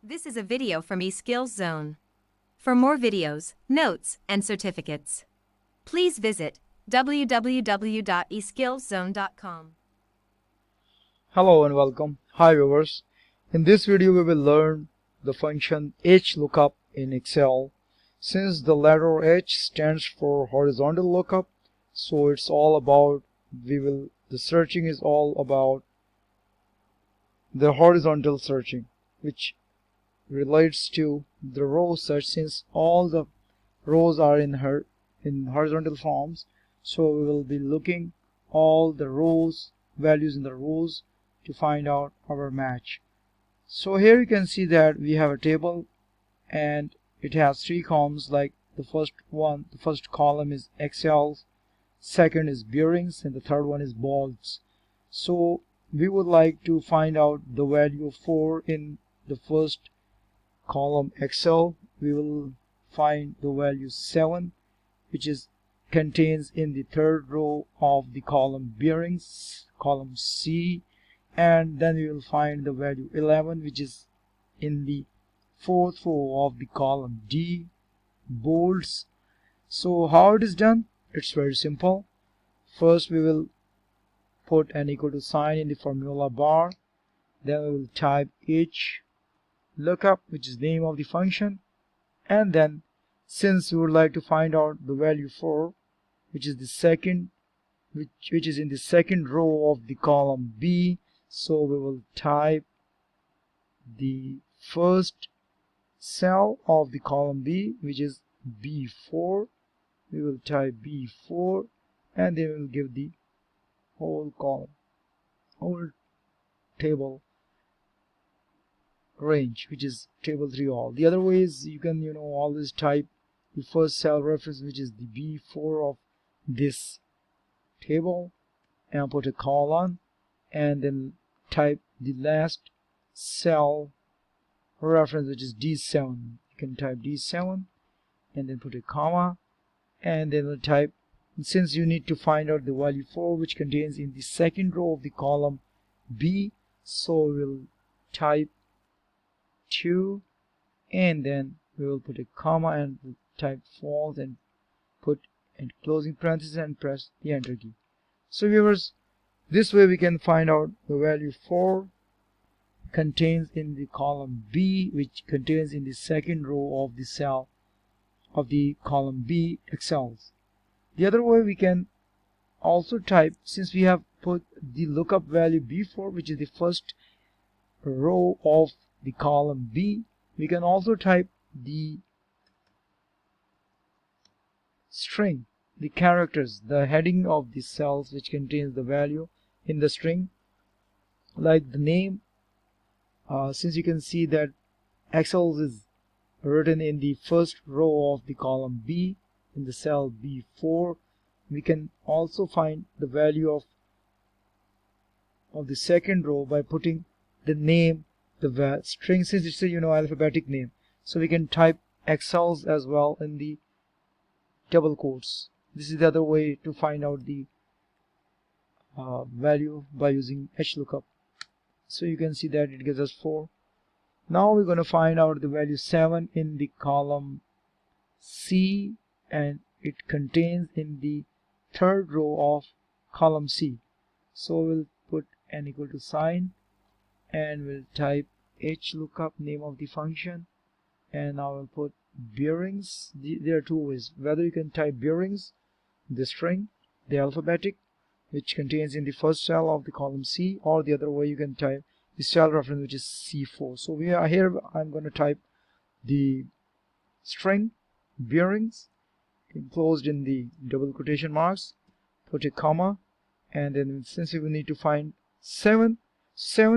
This is a video from eSkills Zone. For more videos, notes, and certificates, please visit www.eskillszone.com. Hello and welcome. Hi viewers. In this video we will learn the function HLOOKUP in Excel. Since the letter H stands for horizontal lookup, so it's all about the searching is all about the horizontal searching, which relates to the row search. Since all the rows are in horizontal forms, so we will be looking all the rows values in the rows to find out our match. So here you can see that we have a table and it has three columns. Like the first column is Excels, second is bearings, and the third one is bolts. So we would like to find out the value of 4 in the first column Excel. We will find the value 7, which is contains in the third row of the column bearings, column C, and then we will find the value 11, which is in the fourth row of the column D, bolts. So how it is done? It's very simple. First we will put an equal to sign in the formula bar, then we will type HLOOKUP, which is the name of the function, and then since we would like to find out the value 4, which is the second which is in the second row of the column B, so we will type the first cell of the column B, which is B4. We will type B4 and then we will give the whole column, whole table range, which is table 3 all. The other way is you can always type the first cell reference, which is the B4 of this table, and put a colon, and then type the last cell reference, which is D7. You can type D7 and then put a comma, and then we'll type, since you need to find out the value 4, which contains in the second row of the column B, so we'll type 2, and then we will put a comma and we'll type false and put in closing parenthesis and press the enter key. So viewers, this way we can find out the value 4 contains in the column B, which contains in the second row of the cell of the column B Excels. The other way we can also type, since we have put the lookup value B4, which is the first row of the column B, we can also type the string, the characters, the heading of the cells which contains the value in the string, like the name. Since you can see that Excel is written in the first row of the column B in the cell B4, we can also find the value of the second row by putting the name, the string, since it's a alphabetic name, so we can type Excels as well in the double quotes. This is the other way to find out the value by using HLOOKUP. So you can see that it gives us 4. Now we're going to find out the value 7 in the column C, and it contains in the third row of column C. So we'll put an equal to sign and we'll type HLOOKUP, name of the function, and now we'll put bearings. There are two ways, whether you can type bearings, the string, the alphabetic, which contains in the first cell of the column C, or the other way you can type the cell reference, which is C4. So we are here, I'm going to type the string bearings enclosed in the double quotation marks, put a comma, and then since we will need to find 7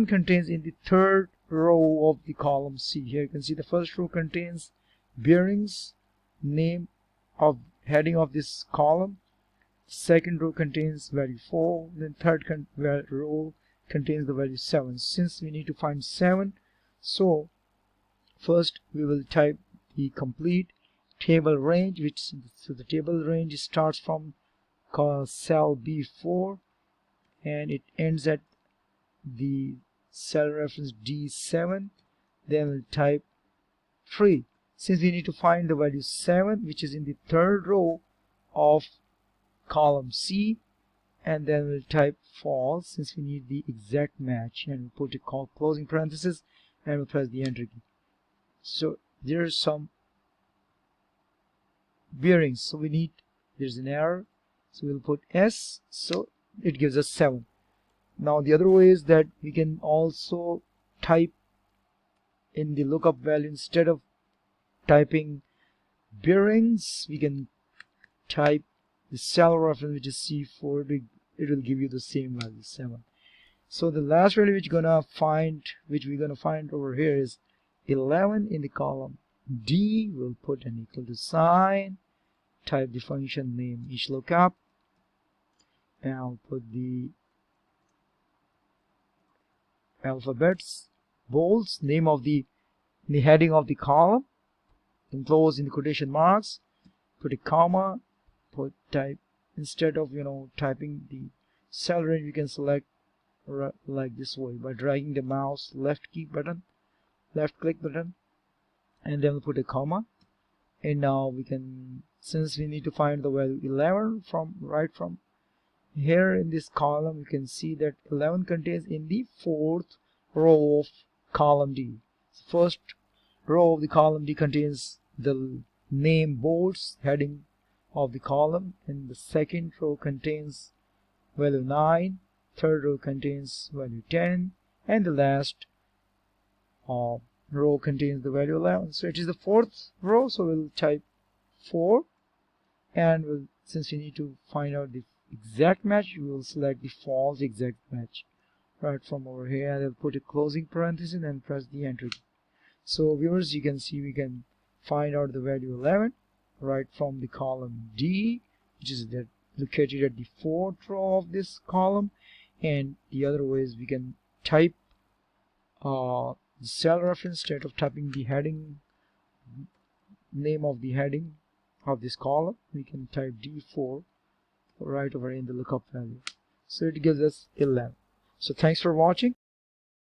contains in the third row of the column C. Here you can see the first row contains bearings, name of heading of this column, second row contains value 4, then third row contains the value 7. Since we need to find 7, so first we will type the complete table range, so the table range starts from cell B4 and it ends at the cell reference D7. then we'll type 3, since we need to find the value 7, which is in the third row of column C, and then we'll type false since we need the exact match, and we'll put a closing parenthesis and we'll press the enter key. So there's some bearings, so there's an error, so we'll put S, so it gives us 7. Now the other way is that we can also type in the lookup value, instead of typing bearings, we can type the cell reference, which is C4. It will give you the same value, 7. So the last value which we're gonna find over here is 11 in the column D. We'll put an equal to sign, type the function name HLOOKUP, and I'll put the alphabets, bolts, name of the heading of the column, enclosed in the quotation marks, put a comma, type, instead of typing the cell range, you can select like this way by dragging the mouse left click button, and then we'll put a comma. And now we can, since we need to find the value 11 from here in this column, you can see that 11 contains in the 4th row of column D. First row of the column D contains the name, bolts, heading of the column, and the second row contains value 9, third row contains value 10, and the last row contains the value 11. So it is the 4th row, so we'll type 4, and since we need to find out the exact match, we will select the false exact match right from over here, and I'll put a closing parenthesis and press the enter key. So viewers, you can see we can find out the value 11 right from the column D, which is located at the 4th row of this column. And the other way is we can type the cell reference instead of typing the heading, name of the heading of this column. We can type D4 right over in the lookup value, so it gives us 11. So thanks for watching.